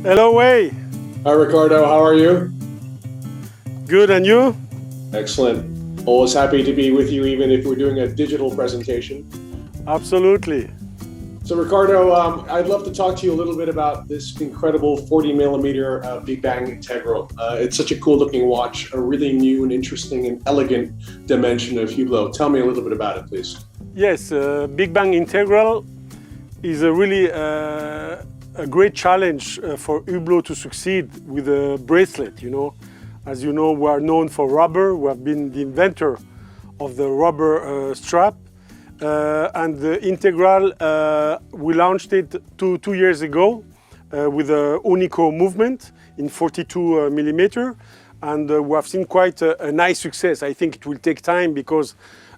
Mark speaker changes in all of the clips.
Speaker 1: Hello, Wei.
Speaker 2: Hi, Ricardo. How are you?
Speaker 1: Good, and you?
Speaker 2: Excellent. Always happy to be with you, even if we're doing a digital presentation.
Speaker 1: Absolutely.
Speaker 2: So, Ricardo, I'd love to talk to you a little bit about this incredible 40 millimeter Big Bang Integral. It's such a cool looking watch, a really new and interesting and elegant dimension of Hublot. Tell me a little bit about it, please.
Speaker 1: Yes, Big Bang Integral is a really a great challenge for Hublot to succeed with a bracelet. As you know, we are known for rubber. We have been the inventor of the rubber strap. And the Integral, we launched it two years ago with a Unico movement in 42 millimeter. And we have seen quite a nice success. I think it will take time because,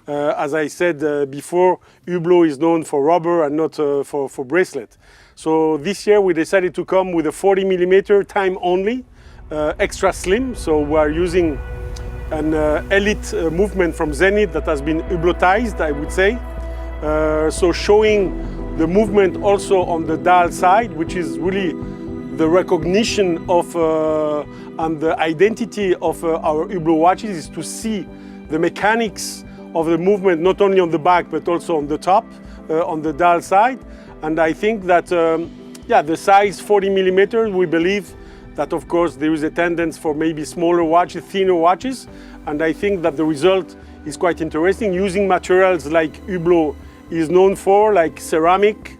Speaker 1: as I said before, Hublot is known for rubber and not for bracelet. So this year we decided to come with a 40 millimeter time only, extra slim. So we are using an elite movement from Zenith that has been Hublotized, I would say. So showing the movement also on the dial side, which is really the recognition of and the identity of our Hublot watches, is to see the mechanics of the movement, not only on the back, but also on the top, on the dial side. And I think that, the size 40 millimeters, we believe that of course there is a tendency for maybe smaller watches, thinner watches. And I think that the result is quite interesting, using materials like Hublot is known for, like ceramic,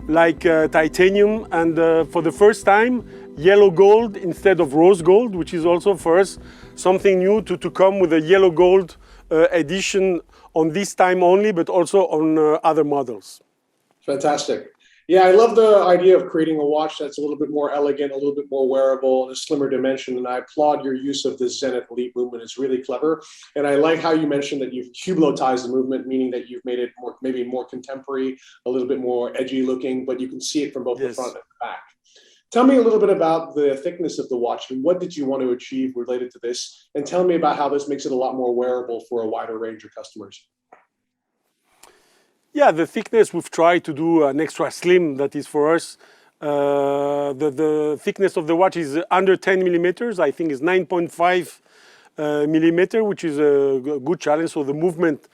Speaker 1: like titanium, and for the first time, yellow gold instead of rose gold, which is also for us something new to come with a yellow gold edition on this time only, but also on other models.
Speaker 2: Fantastic. Yeah, I love the idea of creating a watch that's a little bit more elegant, a little bit more wearable, a slimmer dimension. And I applaud your use of this Zenith Elite movement. It's really clever. And I like how you mentioned that you've Hublotized the movement, meaning that you've made it more, maybe more contemporary, a little bit more edgy looking, but you can see it from both the front and the back. Tell me a little bit about the thickness of the watch and what did you want to achieve related to this? And tell me about how this makes it a lot more wearable for a wider range of customers.
Speaker 1: Yeah, the thickness, we've tried to do an extra slim. That is for us. The thickness of the watch is under 10 millimeters. I think it's 9.5 millimeter, which is a good challenge. So the movement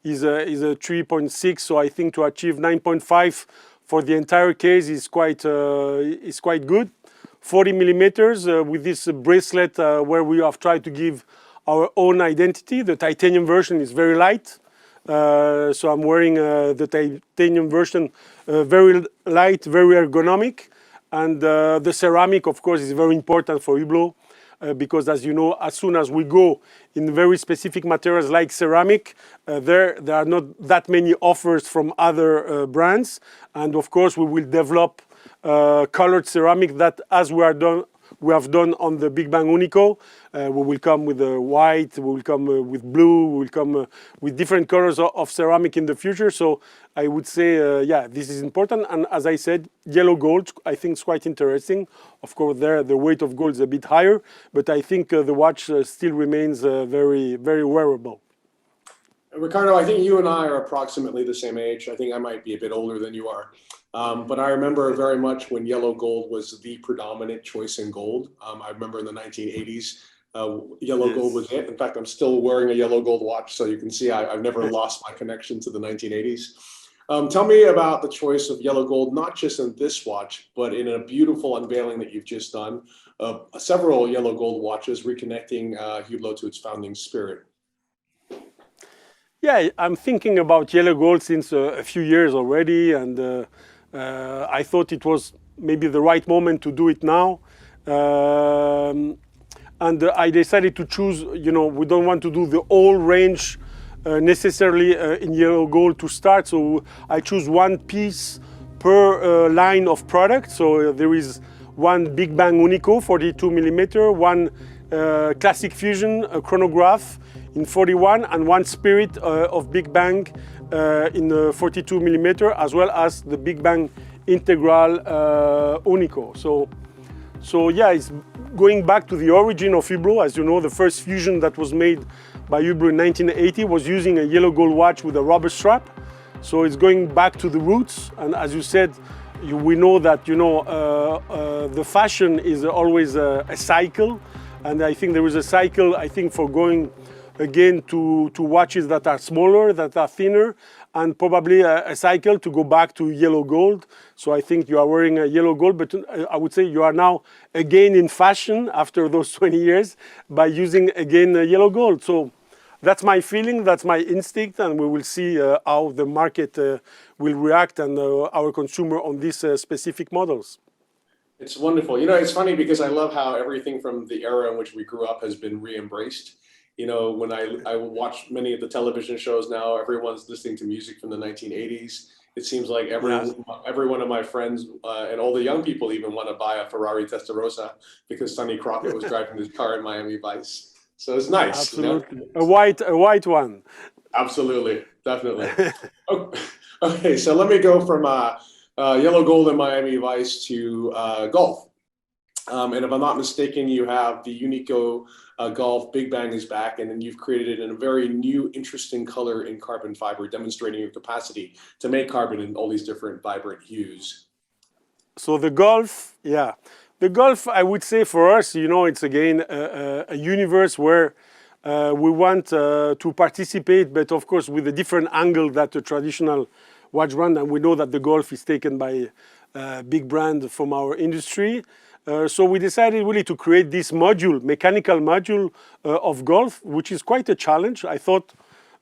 Speaker 1: is a 3.6. So I think to achieve 9.5 for the entire case is quite good. 40 millimeters with this bracelet where we have tried to give our own identity. The titanium version is very light. So I'm wearing the titanium version, very light, very ergonomic. And the ceramic, of course, is very important for Hublot because, as you know, as soon as we go in very specific materials like ceramic, there are not that many offers from other brands. And of course, we will develop colored ceramic that, as we have done on the Big Bang Unico. We will come with white, we will come with blue, we will come with different colors of ceramic in the future. So I would say, this is important. And as I said, yellow gold, I think is quite interesting. Of course, there the weight of gold is a bit higher, but I think the watch still remains very, very wearable.
Speaker 2: Ricardo, I think you and I are approximately the same age. I think I might be a bit older than you are. But I remember very much when yellow gold was the predominant choice in gold. I remember in the 1980s, yellow gold was it. In fact, I'm still wearing a yellow gold watch, so you can see I've never lost my connection to the 1980s. Tell me about the choice of yellow gold, not just in this watch, but in a beautiful unveiling that you've just done of several yellow gold watches, reconnecting Hublot to its founding spirit.
Speaker 1: Yeah, I'm thinking about yellow gold since a few years already, and I thought it was maybe the right moment to do it now. And I decided to choose, we don't want to do the whole range necessarily in yellow gold to start. So I choose one piece per line of product. So there is one Big Bang Unico, 42 millimeter, one Classic Fusion chronograph in 41, and one Spirit of Big Bang in 42 millimeter, as well as the Big Bang Integral Unico. So yeah, it's going back to the origin of Hublot. As you know, the first fusion that was made by Hublot in 1980 was using a yellow gold watch with a rubber strap. So it's going back to the roots. And as you said, we know that the fashion is always a cycle, and I think there is a cycle. I think for going again to watches that are smaller, that are thinner, and probably a cycle to go back to yellow gold. So I think you are wearing a yellow gold, but I would say you are now again in fashion after those 20 years by using again yellow gold. So that's my feeling, that's my instinct, and we will see how the market will react and our consumer on these specific models.
Speaker 2: It's wonderful. It's funny because I love how everything from the era in which we grew up has been re-embraced. When I watch many of the television shows now, everyone's listening to music from the 1980s. It seems like every one of my friends and all the young people even want to buy a Ferrari Testarossa because Sonny Crockett was driving his car in Miami Vice. So it's nice.
Speaker 1: Absolutely. A white one.
Speaker 2: Absolutely. Definitely. Okay, so let me go from yellow gold in Miami Vice to golf. And if I'm not mistaken, you have the Unico Golf Big Bang is back, and then you've created it in a very new, interesting color in carbon fiber, demonstrating your capacity to make carbon in all these different vibrant hues.
Speaker 1: So the Golf, the Golf, I would say for us, it's again a universe where we want to participate, but of course with a different angle that the traditional watch brand, and we know that the Golf is taken by a big brand from our industry. So we decided really to create this mechanical module of Golf, which is quite a challenge. I thought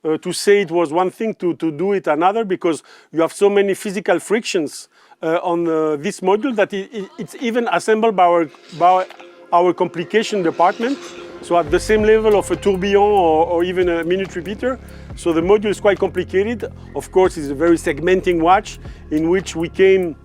Speaker 1: to say it was one thing, to do it another, because you have so many physical frictions on this module that it's even assembled by our complication department. So at the same level of a tourbillon or even a minute repeater. So the module is quite complicated. Of course, it's a very segmenting watch in which we came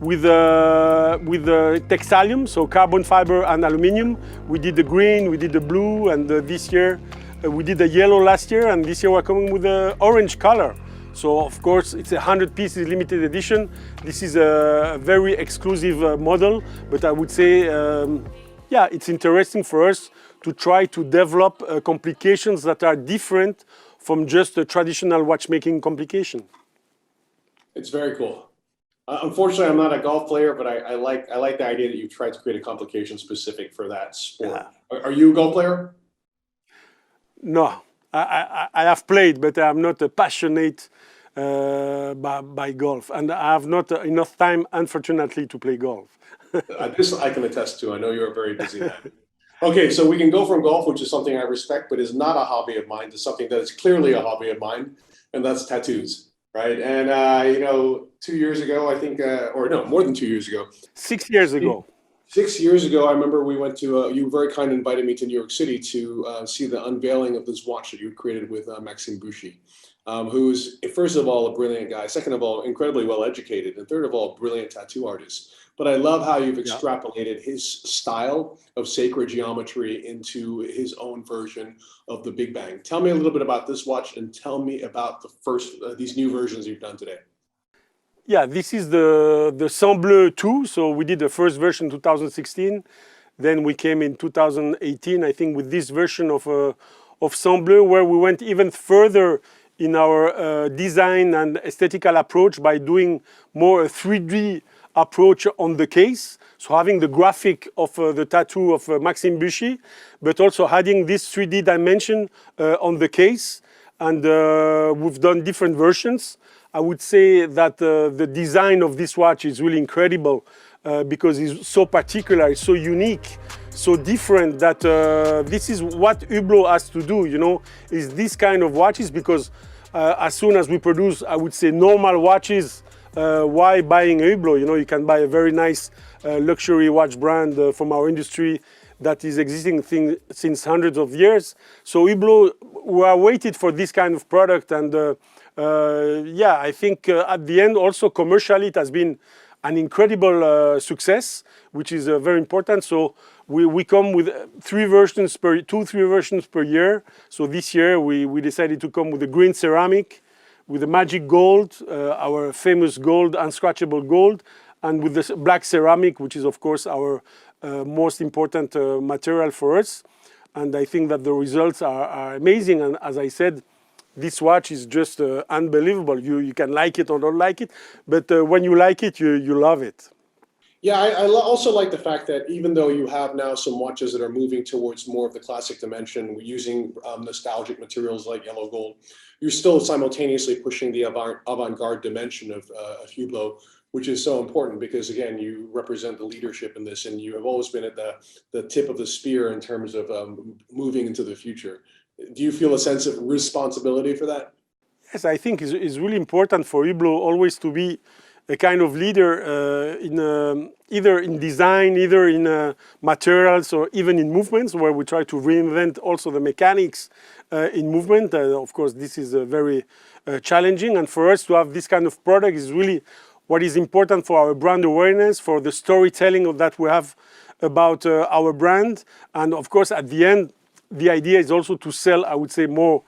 Speaker 1: with the textilium, so carbon fiber and aluminum. We did the green, we did the blue, and this year we did the yellow last year, and this year we're coming with the orange color. So of course it's 100 pieces limited edition. This is a very exclusive model, but I would say, it's interesting for us to try to develop complications that are different from just a traditional watchmaking complication. It's
Speaker 2: very cool. Unfortunately, I'm not a golf player, but I like the idea that you've tried to create a complication specific for that sport. Yeah. Are you a golf player?
Speaker 1: No, I have played, but I'm not a passionate by golf, and I have not enough time, unfortunately, to play golf.
Speaker 2: This I can attest to. I know you're a very busy man. Okay, so we can go from golf, which is something I respect, but is not a hobby of mine, to something that is clearly a hobby of mine, and that's tattoos. Right. And, 2 years ago, I think, or no, more than 2 years ago.
Speaker 1: 6 years ago.
Speaker 2: 6 years ago, I remember we went to, you very kindly invited me to New York City to see the unveiling of this watch that you created with Maxime Boucher, who's, first of all, a brilliant guy. Second of all, incredibly well educated. And third of all, brilliant tattoo artist. But I love how you've extrapolated his style of sacred geometry into his own version of the Big Bang. Tell me a little bit about this watch, and tell me about the first, these new versions you've done today.
Speaker 1: Yeah, this is the Sang Bleu 2. So we did the first version in 2016. Then we came in 2018, I think, with this version of Sang Bleu, where we went even further in our design and aesthetical approach by doing more a 3D approach on the case. So having the graphic of the tattoo of Maxime Boucher, but also adding this 3D dimension on the case. And we've done different versions. I would say that the design of this watch is really incredible because it's so particular, it's so unique, so different that this is what Hublot has to do, is this kind of watches, because as soon as we produce, I would say, normal watches, why buying a Hublot? You can buy a very nice luxury watch brand from our industry that is existing since hundreds of years. So Hublot, we are waited for this kind of product, and I think at the end also commercially it has been an incredible success, which is very important. So we come with 3 versions per year. So this year we decided to come with the green ceramic, with the magic gold, our famous gold, unscratchable gold, and with the black ceramic, which is of course our most important material for us. And I think that the results are amazing. And as I said, this watch is just unbelievable. You can like it or don't like it, but when you like it, you love it.
Speaker 2: Yeah, I also like the fact that even though you have now some watches that are moving towards more of the classic dimension, using nostalgic materials like yellow gold, you're still simultaneously pushing the avant-garde dimension of Hublot, which is so important because, again, you represent the leadership in this, and you have always been at the tip of the spear in terms of moving into the future. Do you feel a sense of responsibility for that?
Speaker 1: Yes, I think it's really important for Hublot always to be a kind of leader in either in design, either in materials, or even in movements, where we try to reinvent also the mechanics in movement. Of course, this is very challenging, and for us to have this kind of product is really what is important for our brand awareness, for the storytelling that we have about our brand, and of course, at the end, the idea is also to sell, I would say, more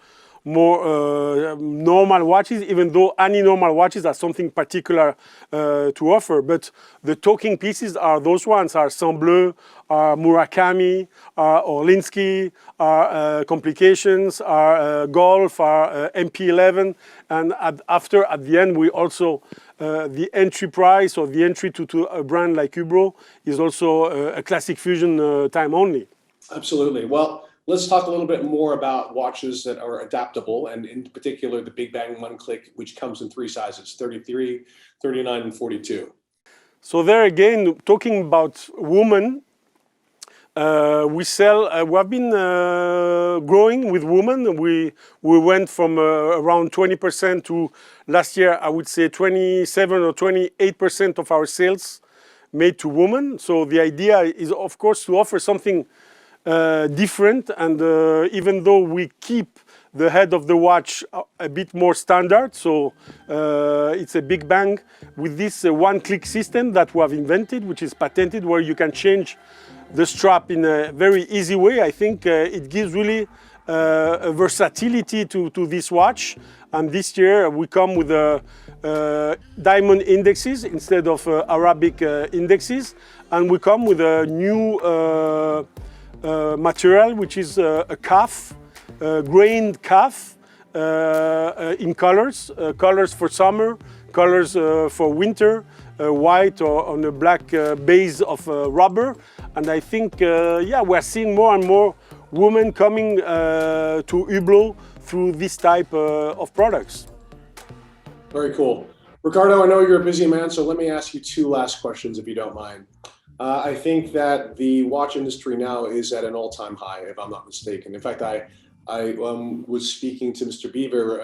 Speaker 1: normal watches, even though any normal watches are something particular to offer. But the talking pieces are those ones, are Saint-Bleu, are Murakami, are Orlinsky, are Complications, are Golf, are MP11. And at the end, we also, the entry price or the entry to a brand like Hublot is also a classic fusion time only.
Speaker 2: Absolutely. Well, let's talk a little bit more about watches that are adaptable, and in particular, the Big Bang One Click, which comes in three sizes, 33, 39, and 42.
Speaker 1: So there again, talking about women, we have been growing with women. We went from around 20% to last year, I would say 27 or 28% of our sales made to women. So the idea is, of course, to offer something different, and even though we keep the head of the watch a bit more standard, so it's a Big Bang with this one-click system that we have invented, which is patented, where you can change the strap in a very easy way. I think it gives really a versatility to this watch, and this year we come with diamond indexes instead of Arabic indexes, and we come with a new material, which is a cuff, grained cuff in colors, colors for summer, colors for winter, white or on a black base of rubber. And I think, yeah, we're seeing more and more women coming to Hublot through this type of products.
Speaker 2: Very cool. Ricardo, I know you're a busy man, so let me ask you two last questions, if you don't mind. I think that the watch industry now is at an all-time high, if I'm not mistaken. In fact, I was speaking to Mr. Beaver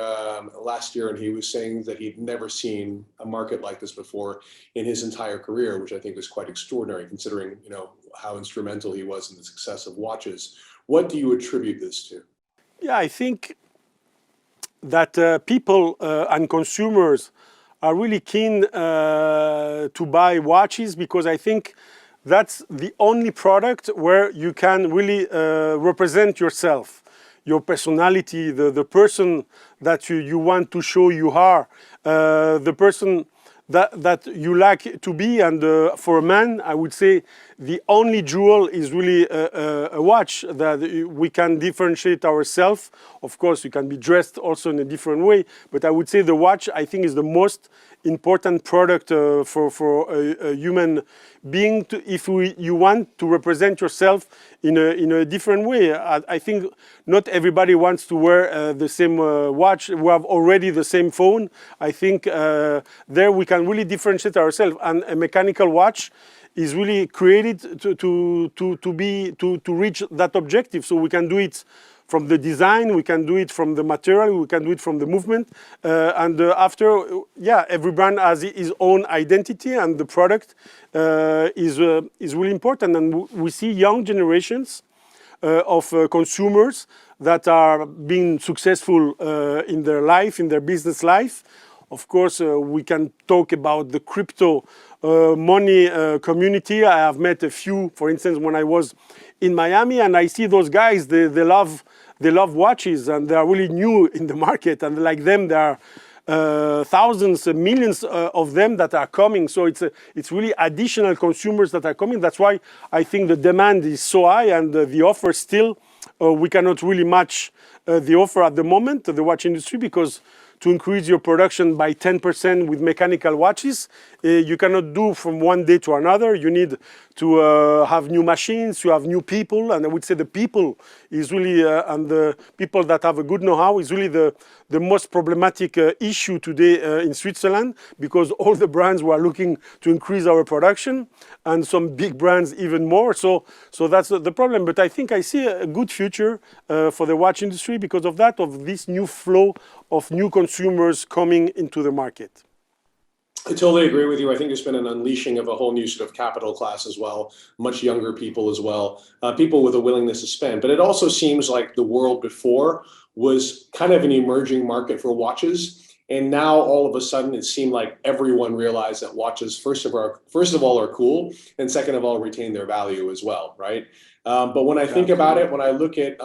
Speaker 2: last year, and he was saying that he'd never seen a market like this before in his entire career, which I think was quite extraordinary, considering, you know, how instrumental he was in the success of watches. What do you attribute this to?
Speaker 1: Yeah, I think that people and consumers are really keen to buy watches, because I think that's the only product where you can really represent yourself, your personality, the person that you want to show you are, the person that you like to be. And for a man, I would say the only jewel is really a watch, that we can differentiate ourselves. Of course, you can be dressed also in a different way, but I would say the watch, I think, is the most important product for a human being, if you want to represent yourself in a different way. I think not everybody wants to wear the same watch. We have already the same phone. I think there we can really differentiate ourselves, and a mechanical watch is really created to reach that objective. So we can do it from the design, we can do it from the material, we can do it from the movement, and after, yeah, every brand has its own identity, and the product is really important. And we see young generations of consumers that are being successful in their life, in their business life. Of course, we can talk about the crypto money community. I have met a few, for instance, when I was in Miami, and I see those guys, they love watches, and they are really new in the market, and like them, there are thousands, millions of them that are coming. So it's really additional consumers that are coming. That's why I think the demand is so high, and the offer still we cannot really match the offer at the moment, the watch industry, because to increase your production by 10% with mechanical watches, you cannot do from one day to another. You need to have new machines, you have new people, and I would say the people is really, and the people that have a good know-how is really the most problematic issue today in Switzerland, because all the brands were looking to increase our production, and some big brands even more. So that's the problem. But I think I see a good future for the watch industry because of that, of this new flow of new consumers coming into the market.
Speaker 2: I totally agree with you. I think there's been an unleashing of a whole new sort of capital class as well, much younger people as well, people with a willingness to spend. But it also seems like the world before was kind of an emerging market for watches. And now all of a sudden it seemed like everyone realized that watches, first of all, are cool, and second of all, retain their value as well, right? But when I think about it, when I look at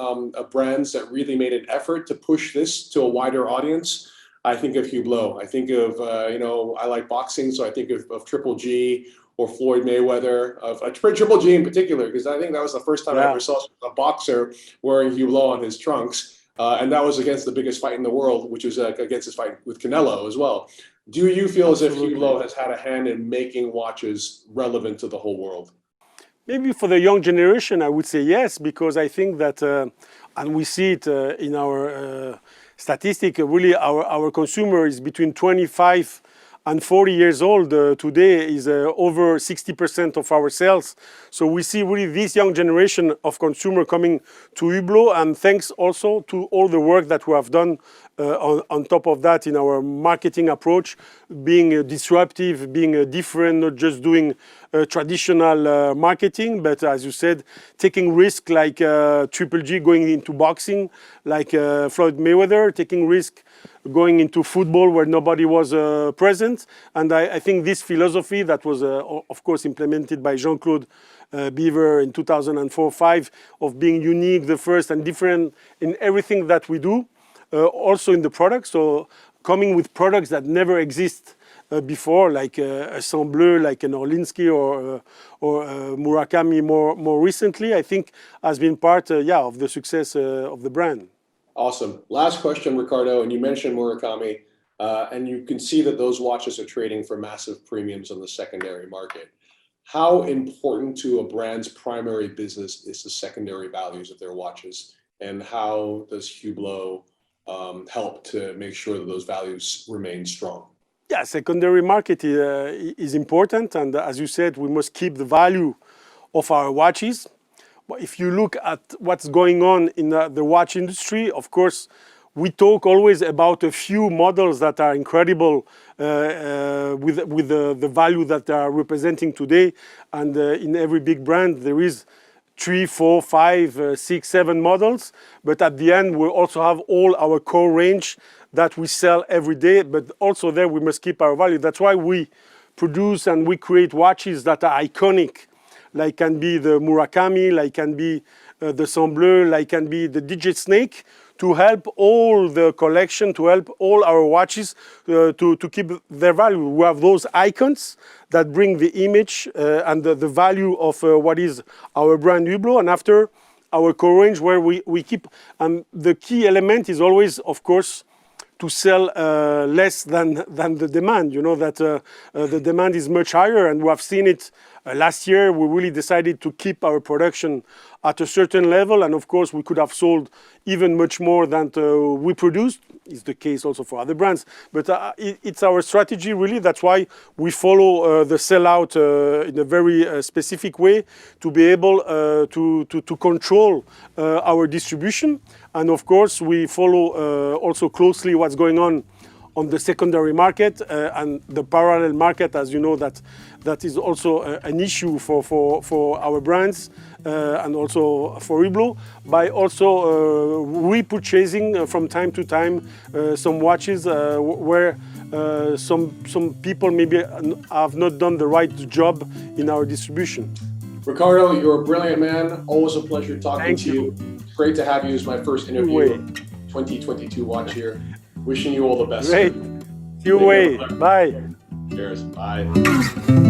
Speaker 2: brands that really made an effort to push this to a wider audience, I think of Hublot. I think of, I like boxing, so I think of Triple G or Floyd Mayweather, of Triple G in particular, because I think that was the first time I ever saw a boxer wearing Hublot on his trunks. And that was against the biggest fight in the world, which was against his fight with Canelo as well. Do you feel as if Hublot has had a hand in making watches relevant to the whole world?
Speaker 1: Maybe for the young generation, I would say yes, because I think that, and we see it in our statistic, really our consumer is between 25 and 40 years old. Today is over 60% of our sales. So we see really this young generation of consumer coming to Hublot, and thanks also to all the work that we have done on top of that in our marketing approach, being disruptive, being different, not just doing traditional marketing, but as you said, taking risk like Triple G going into boxing, like Floyd Mayweather, taking risk going into football where nobody was present. And I think this philosophy that was, of course, implemented by Jean-Claude Beaver in 2004-05 of being unique, the first and different in everything that we do, also in the products. So coming with products that never exist before, like a Saint Bleu, like an Orlinsky or Murakami more recently, I think has been part, of the success of the brand.
Speaker 2: Awesome. Last question, Ricardo, and you mentioned Murakami, and you can see that those watches are trading for massive premiums on the secondary market. How important to a brand's primary business is the secondary values of their watches, and how does Hublot help to make sure that those values remain strong?
Speaker 1: Yeah, secondary market is important, and as you said, we must keep the value of our watches. But if you look at what's going on in the watch industry, of course, we talk always about a few models that are incredible with the value that they are representing today. And in every big brand, there is 3, 4, 5, 6, 7 models. But at the end, we also have all our core range that we sell every day. But also there, we must keep our value. That's why we produce and we create watches that are iconic, like can be the Murakami, like can be the Saint Bleu, like can be the Digit Snake, to help all the collection, to help all our watches to keep their value. We have those icons that bring the image and the value of what is our brand Hublot, and after our core range where we keep, the key element is always, of course, to sell less than the demand. You know that the demand is much higher, and we have seen it last year. We really decided to keep our production at a certain level, and of course we could have sold even much more than we produced. It's the case also for other brands, but it's our strategy really. That's why we follow the sellout in a very specific way to be able to control our distribution. And of course we follow also closely what's going on the secondary market and the parallel market, as you know, that is also an issue for our brands and also for Hublot, by also repurchasing from time to time some watches where some people maybe have not done the right job in our distribution.
Speaker 2: Ricardo, you're a brilliant man. Always a pleasure talking to you. Great to have you as my first interview of 2022 watch here. Wishing you all the best.
Speaker 1: Great. See you. Bye.
Speaker 2: Cheers. Bye.